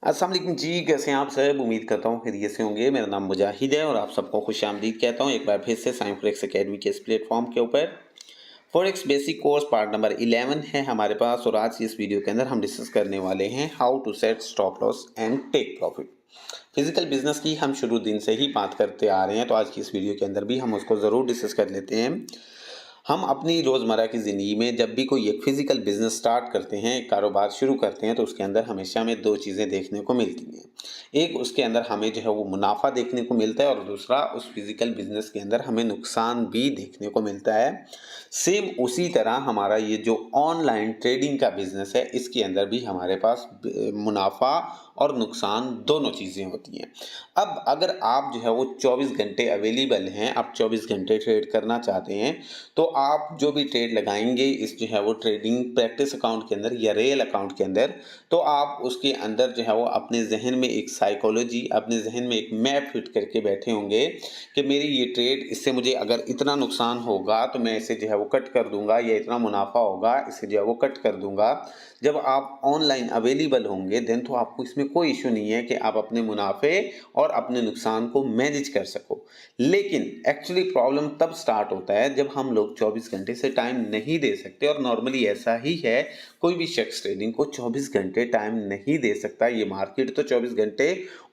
अस्सलाम वालेकुम जी, कैसे हैं आप सब? उम्मीद करता हूँ खैरियत से होंगे। मेरा नाम मुजाहिद है और आप सबको खुशामदीद कहता हूँ एक बार फिर से साइंस फॉरेक्स एकेडमी के इस प्लेटफॉर्म के ऊपर। Forex basic course part number 11 है हमारे पास और आज की इस वीडियो के अंदर हम डिस्कस करने वाले हैं how to set stop loss and take profit. Physical business की हम शुरू दिन से ही बात करते आ रहे हैं, तो आज की इस वीडियो के अंदर भी हम उसको ज़रूर डिस्कस कर लेते हैं। हम अपनी रोज़मर्रा की ज़िंदगी में जब भी कोई एक फ़िज़िकल बिज़नेस स्टार्ट करते हैं, एक कारोबार शुरू करते हैं, तो उसके अंदर हमेशा हमें 2 चीज़ें देखने को मिलती हैं। एक उसके अंदर हमें जो है वो मुनाफ़ा देखने को मिलता है और दूसरा उस फ़िज़िकल बिज़नेस के अंदर हमें नुकसान भी देखने को मिलता है। सेम उसी तरह हमारा ये जो ऑनलाइन ट्रेडिंग का बिज़नेस है, इसके अंदर भी हमारे पास मुनाफ़ा और नुकसान दोनों चीज़ें होती हैं। अब अगर आप जो है वो 24 घंटे अवेलेबल हैं, आप 24 घंटे ट्रेड करना चाहते हैं, तो आप जो भी ट्रेड लगाएँगे इस जो है वो ट्रेडिंग प्रैक्टिस अकाउंट के अंदर या रियल अकाउंट के अंदर, तो आप उसके अंदर जो है वो अपने ज़हन में एक साइकोलॉजी, अपने ज़हन में एक मैप फिट करके बैठे होंगे कि मेरी ये ट्रेड इससे मुझे अगर इतना नुकसान होगा तो मैं इसे जो है वो कट कर दूँगा या इतना मुनाफ़ा होगा इसे जो है वो कट कर दूँगा। जब आप ऑनलाइन अवेलेबल होंगे देन तो आपको इसमें कोई इश्यू नहीं है कि आप अपने मुनाफ़े और अपने नुकसान को मैनेज कर सको। लेकिन एक्चुअली प्रॉब्लम तब स्टार्ट होता है जब हम लोग 24 घंटे से टाइम नहीं दे सकते और नॉर्मली ऐसा ही है। कोई भी शख्स ट्रेडिंग को 24 घंटे टाइम नहीं दे सकता। ये मार्केट तो 24 घंटे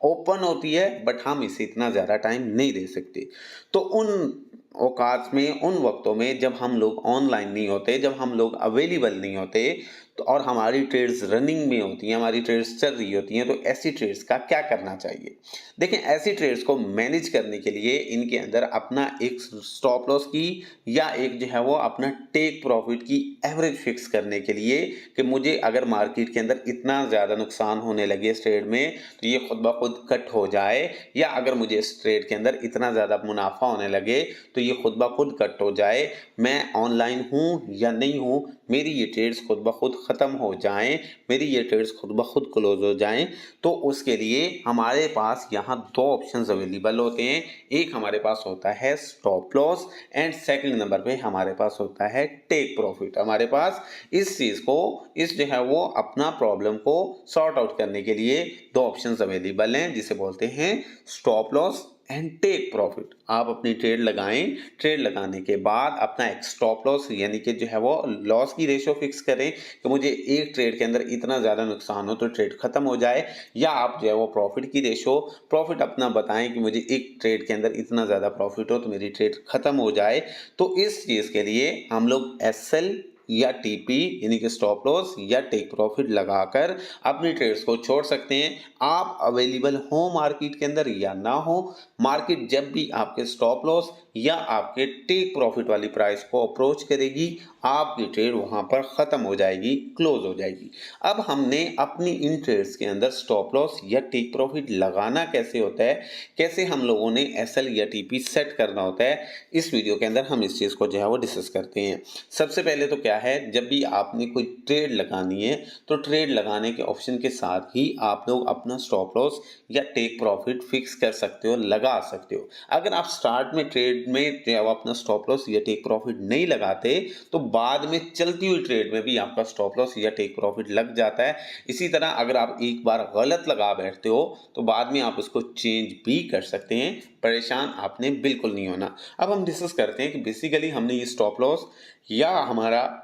ओपन होती है बट हम इसे इतना ज़्यादा टाइम नहीं दे सकते। तो उन औकात में, उन वक़्तों में जब हम लोग ऑनलाइन नहीं होते, जब हम लोग अवेलेबल नहीं होते तो और हमारी ट्रेड्स रनिंग में होती हैं, हमारी ट्रेड्स चल रही होती हैं, तो ऐसी ट्रेड्स का क्या करना चाहिए? देखें, ऐसी ट्रेड्स को मैनेज करने के लिए इनके अंदर अपना एक स्टॉप लॉस की या एक जो है वो अपना टेक प्रॉफिट की एवरेज फिक्स करने के लिए कि मुझे अगर मार्केट के अंदर इतना ज़्यादा नुकसान होने लगे इस ट्रेड में तो ये खुद ब खुद कट हो जाए, या अगर मुझे इस ट्रेड के अंदर इतना ज़्यादा मुनाफा होने लगे तो ये खुद ब खुद कट हो जाए। मैं ऑनलाइन हूँ या नहीं हूँ, मेरी ये ट्रेड्स खुद ब खुद ख़त्म हो जाएँ, मेरी ये ट्रेड्स खुद ब खुद क्लोज़ हो जाएँ, तो उसके लिए हमारे पास यहाँ 2 ऑप्शंस अवेलेबल होते हैं। एक हमारे पास होता है stop loss and second number पे हमारे पास होता है टेक प्रॉफिट। हमारे पास इस चीज़ को, इस जो है वो अपना प्रॉब्लम को सॉर्ट आउट करने के लिए 2 ऑप्शंस अवेलेबल हैं जिसे बोलते हैं stop loss and take profit. आप अपनी ट्रेड लगाएं, ट्रेड लगाने के बाद अपना एक स्टॉप लॉस यानी कि जो है वो लॉस की रेशो फिक्स करें कि मुझे एक ट्रेड के अंदर इतना ज़्यादा नुकसान हो तो ट्रेड खत्म हो जाए, या आप जो है वो प्रॉफिट की रेशो, प्रॉफिट अपना बताएं कि मुझे एक ट्रेड के अंदर इतना ज़्यादा प्रॉफिट हो तो मेरी ट्रेड खत्म हो जाए। तो इस चीज़ के लिए हम लोग एसएल या टीपी यानी कि स्टॉप लॉस या टेक प्रॉफिट लगाकर अपनी ट्रेड्स को छोड़ सकते हैं। आप अवेलेबल हो मार्केट के अंदर या ना हो, मार्केट जब भी आपके स्टॉप लॉस या आपके टेक प्रॉफिट वाली प्राइस को अप्रोच करेगी, आपकी ट्रेड वहां पर खत्म हो जाएगी, क्लोज हो जाएगी। अब हमने अपनी इन ट्रेड्स के अंदर स्टॉप लॉस या टेक प्रॉफिट लगाना कैसे होता है, कैसे हम लोगों ने एसएल या टीपी सेट करना होता है, इस वीडियो के अंदर हम इस चीज़ को जो है वो डिस्कस करते हैं। सबसे पहले तो क्या है, जब भी आपने कोई ट्रेड लगानी है तो ट्रेड लगाने के ऑप्शन के साथ ही आप लोग अपना स्टॉप लॉस या टेक प्रॉफिट फिक्स कर सकते हो, लगा सकते हो। अगर आप स्टार्ट में ट्रेड में जो है वो अपना स्टॉप लॉस या टेक प्रॉफिट नहीं लगाते तो बाद में चलती हुई ट्रेड में भी आपका स्टॉप लॉस या टेक प्रॉफिट लग जाता है। इसी तरह अगर आप एक बार गलत लगा बैठते हो तो बाद में आप उसको चेंज भी कर सकते हैं। परेशान आपने बिल्कुल नहीं होना। अब हम डिस्कस करते हैं कि बेसिकली हमने ये स्टॉप लॉस या हमारा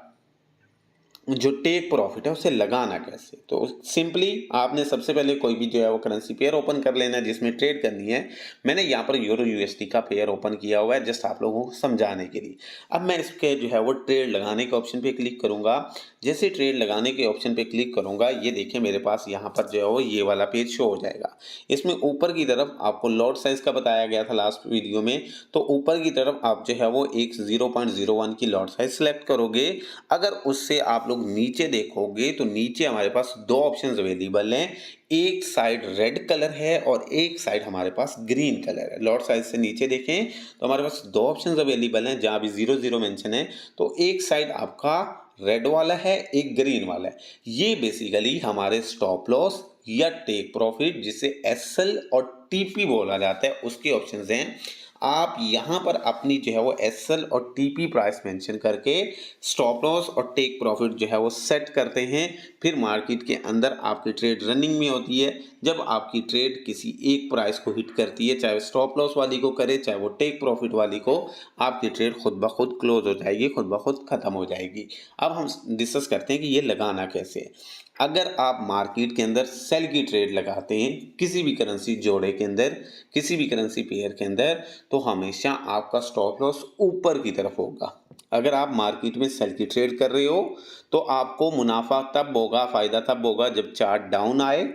जो टेक प्रॉफिट है उसे लगाना कैसे। तो सिंपली आपने सबसे पहले कोई भी जो है वो करेंसी पेयर ओपन कर लेना है जिसमें ट्रेड करनी है। मैंने यहाँ पर यूरो यूएसडी का पेयर ओपन किया हुआ है जस्ट आप लोगों को समझाने के लिए। अब मैं इसके जो है वो ट्रेड लगाने के ऑप्शन पे क्लिक करूंगा। जैसे ट्रेड लगाने के ऑप्शन पे क्लिक करूंगा, ये देखिए मेरे पास यहाँ पर जो है वो ये वाला पेज शो हो जाएगा। इसमें ऊपर की तरफ आपको लॉट साइज का बताया गया था लास्ट वीडियो में, तो ऊपर की तरफ आप जो है वो एक 0.01 की लॉट साइज सेलेक्ट करोगे। अगर उससे आप लोग नीचे देखोगे तो नीचे हमारे पास 2 ऑप्शंस अवेलेबल हैं। एक साइड रेड कलर है और एक साइड हमारे पास ग्रीन कलर है। लॉट साइज से नीचे देखें तो हमारे पास 2 ऑप्शंस अवेलेबल हैं जहां भी 00 मेंशन है। तो एक साइड आपका रेड वाला है, एक ग्रीन वाला है। ये बेसिकली हमारे स्टॉप लॉस या टेक प्रॉफिट जिसे एसएल और टीपी बोला जाता है उसके ऑप्शंस हैं। आप यहाँ पर अपनी जो है वो एसएल और टीपी प्राइस मेंशन करके स्टॉप लॉस और टेक प्रॉफिट जो है वो सेट करते हैं। फिर मार्केट के अंदर आपकी ट्रेड रनिंग में होती है। जब आपकी ट्रेड किसी एक प्राइस को हिट करती है, चाहे स्टॉप लॉस वाली को करे चाहे वो टेक प्रॉफिट वाली को, आपकी ट्रेड खुद ब खुद क्लोज हो जाएगी, खुद ब खुद खत्म हो जाएगी। अब हम डिस्कस करते हैं कि ये लगाना कैसे है। अगर आप मार्केट के अंदर सेल की ट्रेड लगाते हैं किसी भी करेंसी जोड़े के अंदर, किसी भी करेंसी पेयर के अंदर, तो हमेशा आपका स्टॉप लॉस ऊपर की तरफ होगा। अगर आप मार्केट में सेल की ट्रेड कर रहे हो तो आपको मुनाफा तब होगा, फायदा तब होगा जब चार्ट डाउन आए,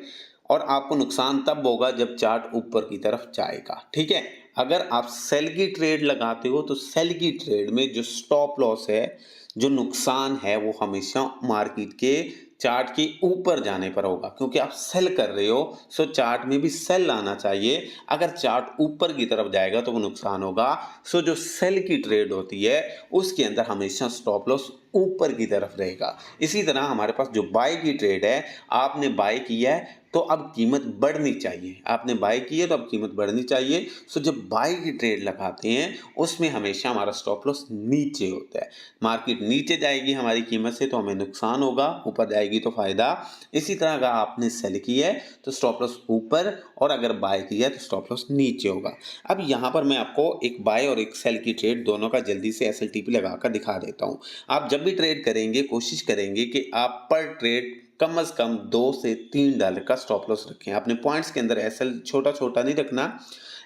और आपको नुकसान तब होगा जब चार्ट ऊपर की तरफ जाएगा। ठीक है। अगर आप सेल की ट्रेड लगाते हो तो सेल की ट्रेड में जो स्टॉप लॉस है, जो नुकसान है, वो हमेशा मार्केट के चार्ट के ऊपर जाने पर होगा, क्योंकि आप सेल कर रहे हो। सो चार्ट में भी सेल आना चाहिए। अगर चार्ट ऊपर की तरफ जाएगा तो वो नुकसान होगा। सो जो सेल की ट्रेड होती है उसके अंदर हमेशा स्टॉप लॉस ऊपर की तरफ रहेगा। इसी तरह हमारे पास जो बाय की ट्रेड है, आपने बाय किया है तो अब कीमत बढ़नी चाहिए, आपने बाय की है तो अब कीमत बढ़नी चाहिए। सो जब बाय की ट्रेड लगाते हैं उसमें हमेशा हमारा स्टॉप लॉस नीचे होता है। मार्केट नीचे जाएगी हमारी कीमत से तो हमें नुकसान होगा, ऊपर जाएगी तो फायदा। इसी तरह अगर आपने सेल की है तो स्टॉप लॉस ऊपर, और अगर बाय किया है तो स्टॉप लॉस नीचे होगा। अब यहाँ पर मैं आपको एक बाय और एक सेल की ट्रेड दोनों का जल्दी से एसएलटीपी लगाकर दिखा देता हूँ। आप जब भी ट्रेड करेंगे कोशिश करेंगे कि आप पर ट्रेड कम से कम $2 से $3 का स्टॉप लॉस रखें। अपने पॉइंट्स के अंदर एसएल छोटा छोटा नहीं रखना।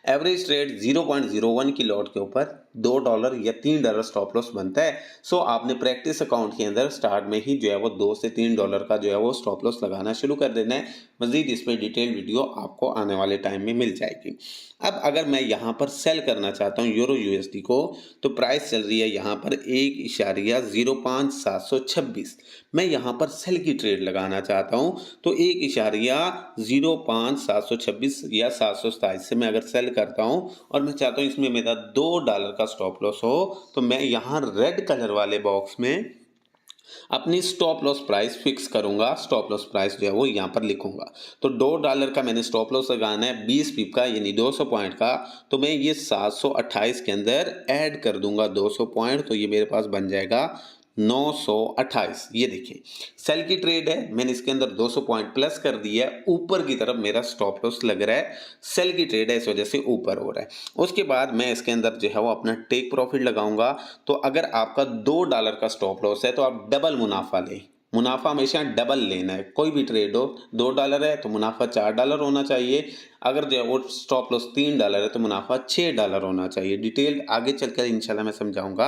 एवरेज ट्रेड 0.01 की लॉट के ऊपर $2 या $3 स्टॉप लॉस बनता है। सो आपने प्रैक्टिस अकाउंट के अंदर स्टार्ट में ही जो है वो $2 से $3 का जो है वो स्टॉप लॉस लगाना शुरू कर देना है। मजीद इस पर डिटेल वीडियो आपको आने वाले टाइम में मिल जाएगी। अब अगर मैं यहाँ पर सेल करना चाहता हूँ यूरो यूएसडी को, तो प्राइस चल रही है यहाँ पर 1.05726। मैं यहाँ पर सेल की ट्रेड लगाना चाहता हूँ तो 1.05726 या 727 से मैं अगर सेल करता हूँ और मैं चाहता हूँ इसमें मेरा $2 का स्टॉप लॉस हो, तो मैं यहाँ रेड कलर वाले बॉक्स में अपनी स्टॉप लॉस प्राइस फिक्स करूंगा। स्टॉप लॉस प्राइस जो है वो यहाँ पर लिखूंगा। तो $2 का मैंने स्टॉप लॉस लगाना है 20 पिप का, यानी 200 पॉइंट का। तो मैं ये 728 के अंदर ऐड कर दूंगा 200 पॉइंट, तो ये मेरे पास बन जाएगा 928। ये देखिए सेल की ट्रेड है, मैंने इसके अंदर 200 पॉइंट प्लस कर दिया है, ऊपर की तरफ मेरा स्टॉप लॉस लग रहा है। सेल की ट्रेड है इस वजह से ऊपर हो रहा है। उसके बाद मैं इसके अंदर जो है वो अपना टेक प्रॉफिट लगाऊंगा। तो अगर आपका $2 का स्टॉप लॉस है तो आप डबल मुनाफा लें। मुनाफा हमेशा डबल लेना है, कोई भी ट्रेड हो। $2 है तो मुनाफा $4 होना चाहिए। अगर जो है वो स्टॉप लॉस $3 है तो मुनाफा $6 होना चाहिए। डिटेल आगे चलकर इंशाल्लाह मैं समझाऊंगा।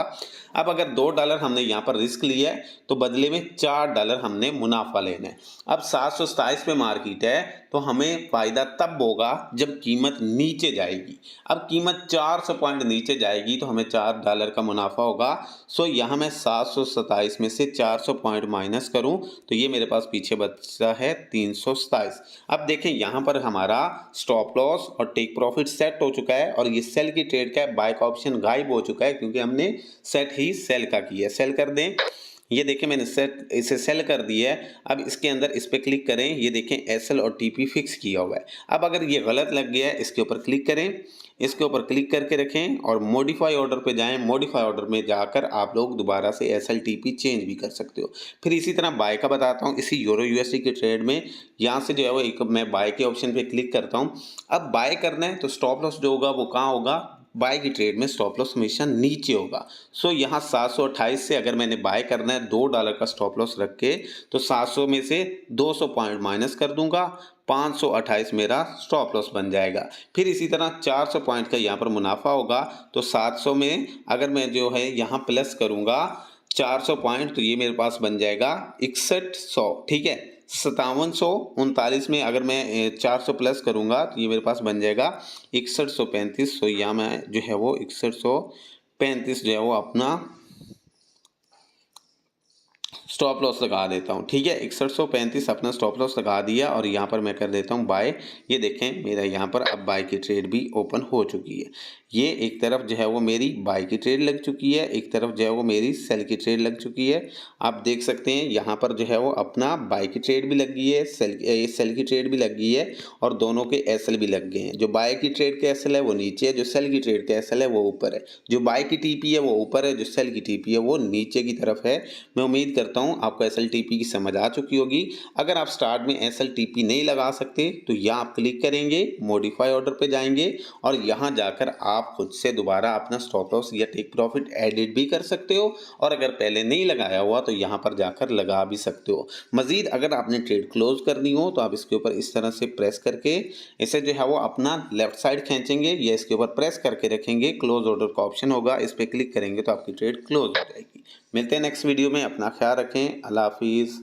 अब अगर $2 हमने यहाँ पर रिस्क लिया है तो बदले में $4 हमने मुनाफा लेना है। अब 727 पे मार्केट है तो हमें फायदा तब होगा जब कीमत नीचे जाएगी। अब कीमत 400 पॉइंट नीचे जाएगी तो हमें $4 का मुनाफा होगा। सो यहाँ मैं 727 में से 400 पॉइंट माइनस करूँ तो ये मेरे पास पीछे बचता है 327। अब देखें यहाँ पर हमारा स्टॉप लॉस और टेक प्रॉफिट सेट हो चुका है, और ये सेल की ट्रेड का बाय का ऑप्शन गायब हो चुका है क्योंकि हमने सेट ही सेल का किया। सेल कर दें, ये देखें मैंने सेट इसे सेल कर दिया है। अब इसके अंदर इस पर क्लिक करें, ये देखें एसएल और टीपी फिक्स किया हुआ है। अब अगर ये गलत लग गया है इसके ऊपर क्लिक करें, इसके ऊपर क्लिक करके रखें और मॉडिफाई ऑर्डर पे जाएं। मॉडिफाई ऑर्डर में जाकर आप लोग दोबारा से एसएल टीपी चेंज भी कर सकते हो। फिर इसी तरह बाय का बताता हूँ। इसी यूरो यूएसडी की ट्रेड में यहाँ से जो है वो एक मैं बाय के ऑप्शन पे क्लिक करता हूँ। अब बाय करना है तो स्टॉप लॉस जो होगा वो कहाँ होगा, बाय की ट्रेड में स्टॉप लॉस हमेशा नीचे होगा। सो यहाँ 728 से अगर मैंने बाय करना है $2 का स्टॉप लॉस रख के, तो 700 में से 200 पॉइंट माइनस कर दूंगा, 528 मेरा स्टॉप लॉस बन जाएगा। फिर इसी तरह 400 पॉइंट का यहाँ पर मुनाफा होगा, तो 700 में अगर मैं जो है यहाँ प्लस करूँगा 400 पॉइंट, तो ये मेरे पास बन जाएगा 6100। ठीक है, 5739 में अगर मैं 400 प्लस करूंगा तो ये मेरे पास बन जाएगा 6135। तो यहाँ मैं जो है वो 6135 जो है वो अपना स्टॉप लॉस लगा देता हूँ। ठीक है, 6135 अपना स्टॉप लॉस लगा दिया और यहाँ पर मैं कर देता हूँ बाय। ये देखें मेरा यहाँ पर अब बाय की ट्रेड भी ओपन हो चुकी है। ये एक तरफ जो है वो मेरी बाय की ट्रेड लग चुकी है, एक तरफ जो है वो मेरी सेल की ट्रेड लग चुकी है। आप देख सकते हैं यहाँ पर जो है वो अपना बाय की ट्रेड भी लग गई है, सेल की ट्रेड भी लग गई है और दोनों के एसएल भी लग गए हैं। जो बाय की ट्रेड के एसएल है वो नीचे है, जो सेल की ट्रेड के एसएल है वो ऊपर है। जो बाय की टीपी है वो ऊपर है, जो सेल की टीपी है वो नीचे की तरफ है। मैं उम्मीद करता हूँ आपको एसएलटीपी की समझ आ चुकी होगी। अगर आप स्टार्ट में एसएलटीपी नहीं लगा सकते तो यहाँ आप क्लिक करेंगे, मॉडिफाई ऑर्डर पे जाएंगे और यहाँ जाकर आप खुद से दोबारा अपना स्टॉप लॉस या टेक प्रॉफिट एडिट भी कर सकते हो और अगर पहले नहीं लगाया हुआ तो यहाँ पर जाकर लगा भी सकते हो। मजीद अगर आपने ट्रेड क्लोज करनी हो तो आप इसके ऊपर इस तरह से प्रेस करके इसे जो है वो अपना लेफ्ट साइड खींचेंगे या इसके ऊपर प्रेस करके रखेंगे, क्लोज ऑर्डर का ऑप्शन होगा, इस पर क्लिक करेंगे तो आपकी ट्रेड क्लोज हो जाएगी। मिलते हैं नेक्स्ट वीडियो में, अपना ख्याल रखें, अल्लाह हाफिज़।